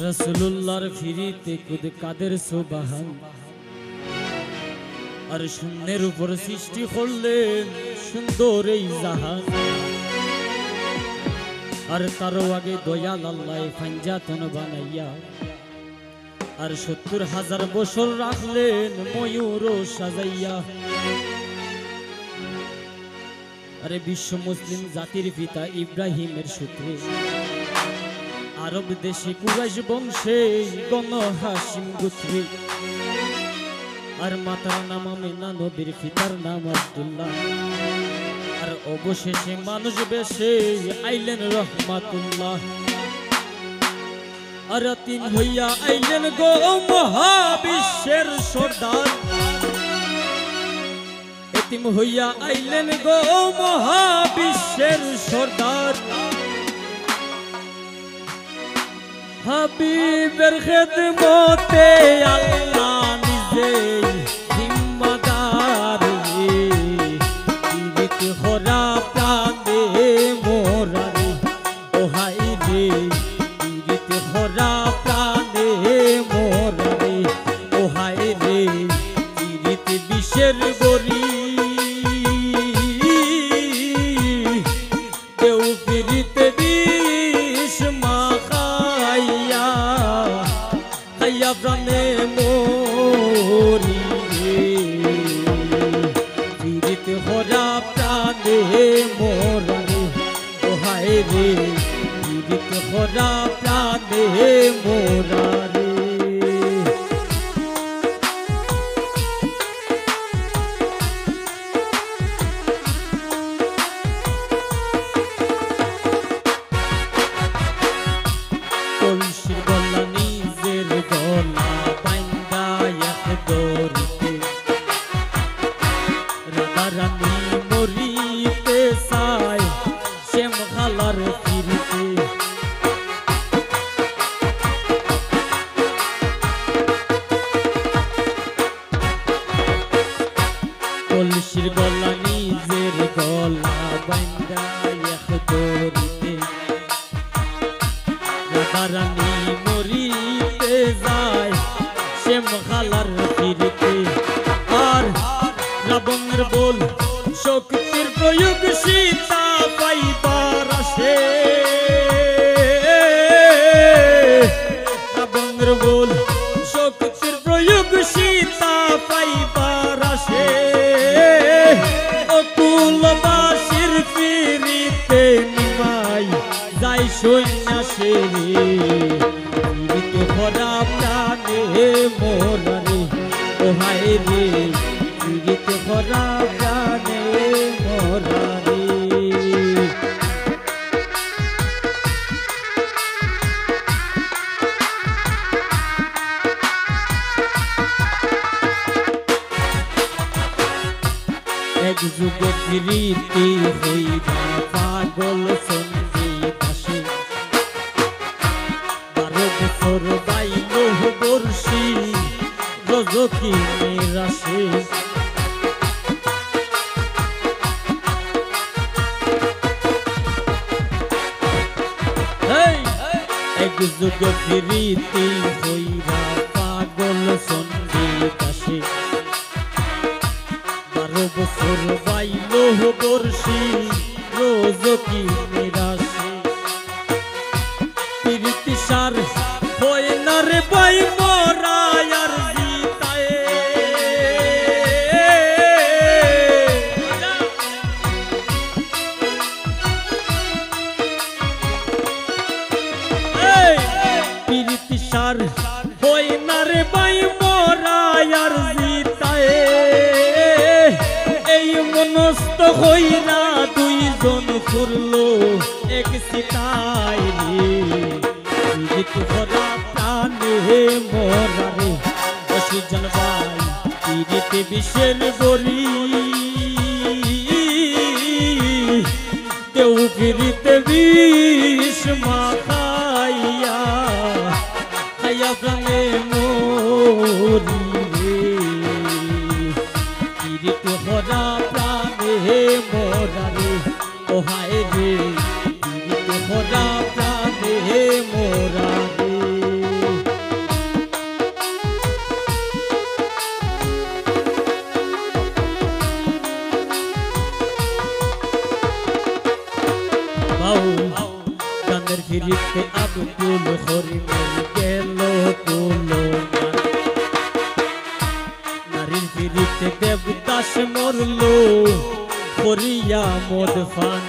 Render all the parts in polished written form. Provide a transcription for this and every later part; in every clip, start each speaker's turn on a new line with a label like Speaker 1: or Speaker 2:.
Speaker 1: রসুল্লাহর ফিরিতে কুদ কাদের সুবহান আর শূন্যের উপর সৃষ্টি করলেন সুন্দর এই জাহান আর তারও আগে দয়াল আল্লাহ পাঞ্জাতন বানাইয়া আর ৭০,০০০ বছর রাখলেন ময়ূর সাজাইয়া। আরে বিশ্ব মুসলিম জাতির পিতা ইব্রাহিমের সূত্রে আরব দেশে কুরাইশ বংশে বনু হাশিম গোত্রে আর মাতার নাম আমিনা নবীর পিতার নাম আব্দুল্লাহ আর অবশেষে মানুষ বেশে আইলেন রহমাতুল্লাহ। আর তিন হইয়া আইলেন গো মহাবিশ্বের সর্দার এতিম হইয়া আইলেন গো মহাবিশ্বের সর্দার হাবিবের খেদমতে আল্লাহ নিজে জিম্মাদার জীবিত হরা প্রাণে মোরা ও হাই রে জীবিত হরা প্রাণে মোরা ও হাই রে জীবিত বিশ্বের গরি কেউ ফিরিতে বিষ মাখাইয়া খাইয়া প্রাণে মোরি ফিরিতে হরা প্রাণে মোরা ও হায় রে ফিরিতে হরা প্রাণে মোরা রে। কলসির গলা নিজের গলা বাইন্দা এক দড়িতে রাধা রানী মরিতে চায় শ্যাম খালার ফিরিতে কলসির গলা নিজের গলা বাইন্দা এক দড়িতে রাধা রানী মরিতে যায় শ্যাম খালার ফিরিতে আর রাবণের বল শক্তির প্রয়োগ সীতা পাইবার আসে রাবণের বল শক্তির প্রয়োগ সীতা পাইবার আসে অকুলবাসীর ফিরিতে নিমাই যাই সন্ন্যাসে রে ফিরিতে ভরা প্রাণে মোরা রে ও হায় রে ফিরিতে ভরা প্রাণে মোরা রে। এক যুগে ফিরিতে হইবা পাগল সঞ্জীব আসে ১২ বছর বাইল বর্ষি রজকি নিরাশে এক যুগে ফিরিতে হইবা পাগল সঞ্জীব আসে ১২ বছর বাইল বর্ষি রজকি নিরাশে প্রীতি সার হয় না রে বাই মোরা আর জিতায়ে প্রীতি সার হয় না রে বাই মোরা আর জিতায়ে এই মনস্থ হইরা দুইজন ফুরলো এক সিতাই রে জীবিত ভরা প্রাণে মোরা রে অসিজন ভাই ফিরিতে বিশ্বের গরি কেউ ফিরিতে বিষ মাখাইয়া খাইয়া প্রাণে মোরি রে ফিরিতে ভরা প্রাণে মোরা রে ও হায় রে ফিরিতে ভরা প্রাণে মোরা রে। ফিরিতে আব্দুল হরিমের গেল কুলো নারীর ফিরিতে দেবদাস মরল করিয়া মদ ফান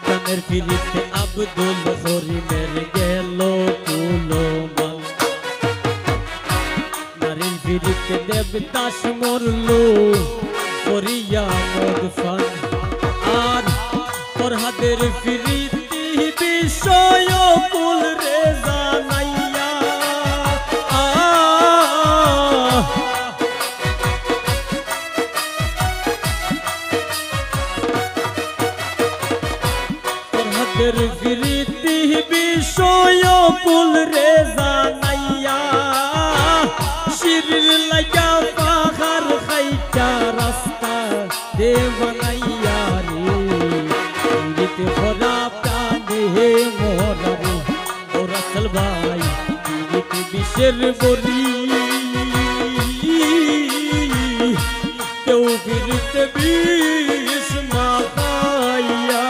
Speaker 1: গানের ফিরিতে আব্দুল হরিমের গেল কুলো নারীর ফিরিতে দেবদাস মরল করিয়া মদ ফান আর ফরহাদের ফিরিতে বিষয় কুল রে জানাইয়া ফরহাদের ফিরিতে বিষয় কুল রে জানাইয়া শিরির লাগা পাহাড় খাইটা রাস্তা দে বানাইয়া রে ফিরিতে ভরা প্রাণে মোরা রে ও রাসেল ভাই ফিরিতে বিষের বরি কেউ ফিরিতে বিষ মাখাইয়া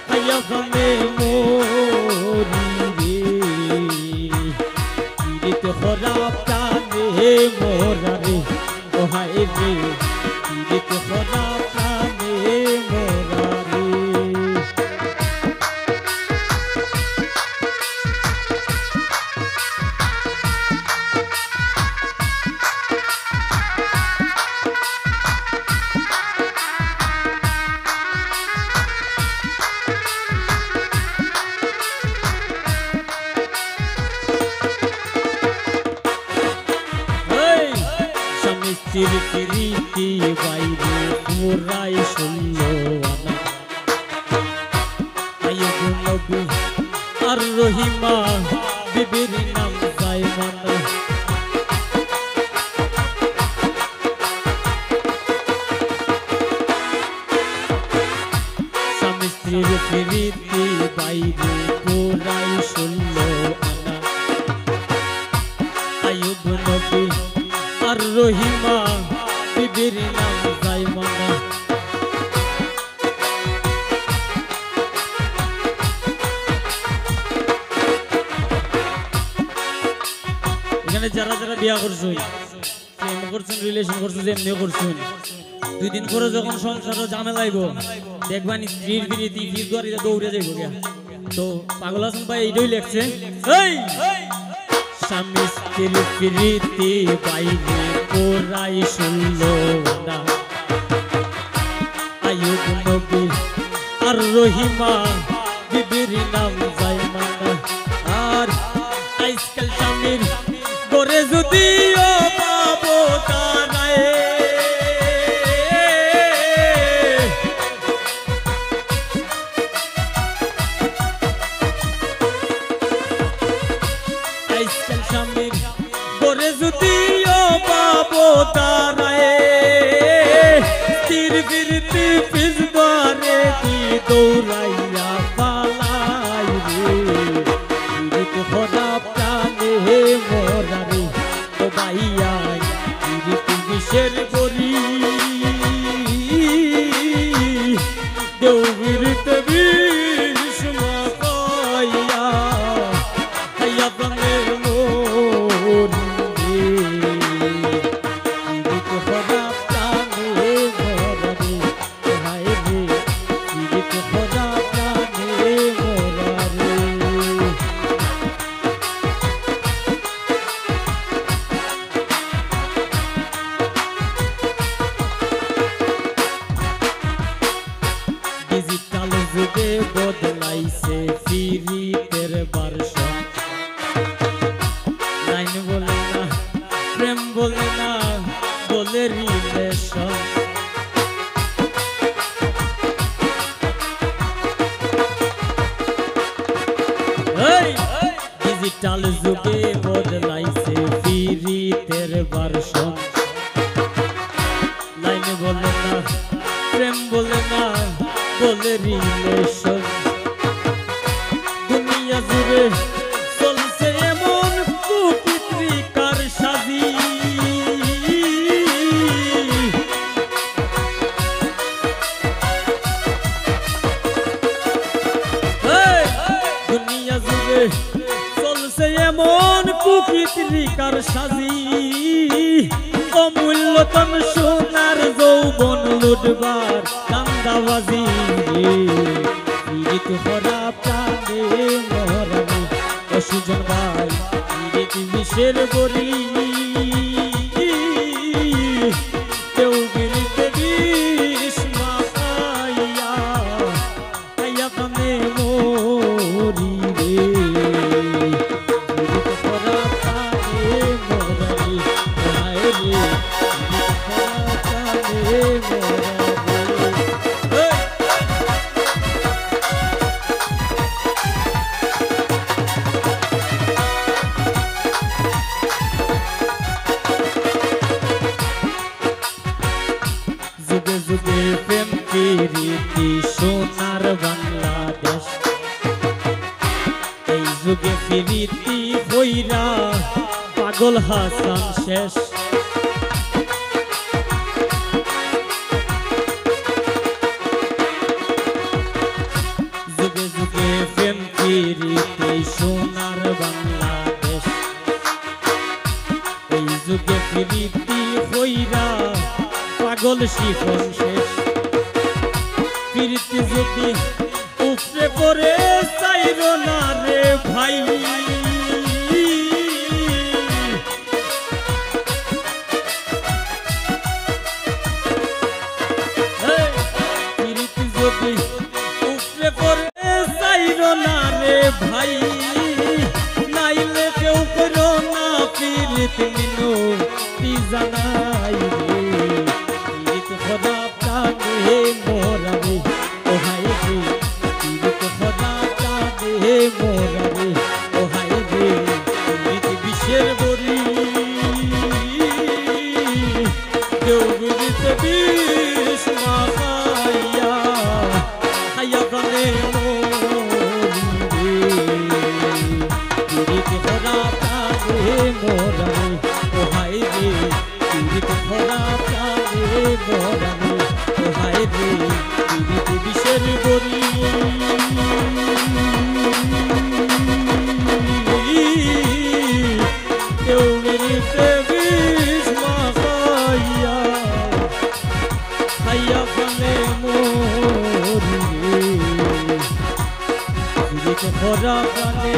Speaker 1: খাইয়া ভাঙে মরি রে ফিরিতে ভরা প্রাণে মোরা রে ও হায় রে ফিরিতে ভরা প্রাণে মোরা রে স্বামী স্ত্রীর প্রীতি বাইরে পুরাই শূন্য আইয়ুব নবী আর রহিমা বিবির নাম জায়মানা স্বামী স্ত্রীর প্রীতি বাইরে পুরাই শূন্য আইয়ুব নবী আর রহিমা বিবির নাম জায়মানা এখানে যারা যারা বিয়া করছো প্রেম করছেন রিলেশন করছো যেমনি করছেন 2 দিন পরে যখন সংসার ঝামেলা আইব দেখবান স্ত্রীর বিরতি ফির করে দৌড়ে যাইব গিয়া তো পাগল হাসান ভাই এইটাই লেখছে এই স্বামী স্ত্রীর প্রীতি বাইরে পুরাই শূন্য আইয়ুব নবী আর রহিমা বিবির নাম জায়মানা আর আজকাল স্বামীর গরে যদিও পাবো তারায় আজকাল স্বামীর গরে যদিও পাবো তারায় তীর বিরতি পিছবারে দি দৌড়াইয়া পালাই রে ফিরিতে ভরা প্রাণে মোরা রে ও ভাইয়া ফিরিতে বিষের বরি দেউ ফিরিতে বিষ মাখাইয়া খাইয়া প্রাণে মোরি ফিরিতে ভরা প্রাণে মোরা রে হায় রে ফিরিতে ভরা প্রাণে মোরা রে ডিজিটাল যুগে বদলাইছে ফিরিতের ভার্সন লাইন বলে না প্রেম বলে না বলে রিলেশন ডিজিটাল যুগে বদলাইছে ফিরিতের ভার্সন লাইন বলে না প্রেম বলে না বলে রিলেশন দুনিয়া জুড়ে চলছে এমন কুপিত্রিকার সাজি পিরিকার সাজি অমূল্যতন সোনার যৌবন লুটবার কান্দাবাজি পীড়িত হরা প্রাণে মরানি অসুজন ভাই পীড়িত বিষের বরি কেউ বিরিতে বিষ মাখাইয়া খাইয়া প্রাণে মরি রে পীড়িত হরা প্রাণে মরানি হায় রে পীড়িত হরা প্রাণে মরানি যুগে যুগে প্রেম প্রীতি সোনার বাংলাদেশ এই যুগে প্রীতি হইরা পাগল হাসান শেষ যুগে যুগে প্রেম প্রীতি সোনার বাংলাদেশ এই যুগে প্রীতি হইরা পাগল শিফন শেষ প্রীতি যদি উপরে পড়ে চাইর না রে ভাই প্রীতি যদি উপরে পড়ে চাইর না রে ভাই নাইলে কেউ করো না প্রীতি মিনতি জানাই রে খোদা প্রাণে মোরারে ও হায় রে পীড়িত খোদা প্রাণে মোরারে ও হায় রে পীড়িত বিষের বরি কেউ বিরিতে বিষ মাখাইয়া খাইয়া প্রাণে মরি রে পীড়িত খোদা প্রাণে মোরারে ও হায় রে পীড়িত খোদা প্রাণে মরানি ও হায় রে পীড়িত বিষের বরি কেউ বিরিতে বিষ মাখাইয়া খাইয়া প্রাণে মরি রে পীড়িত খোদা প্রাণে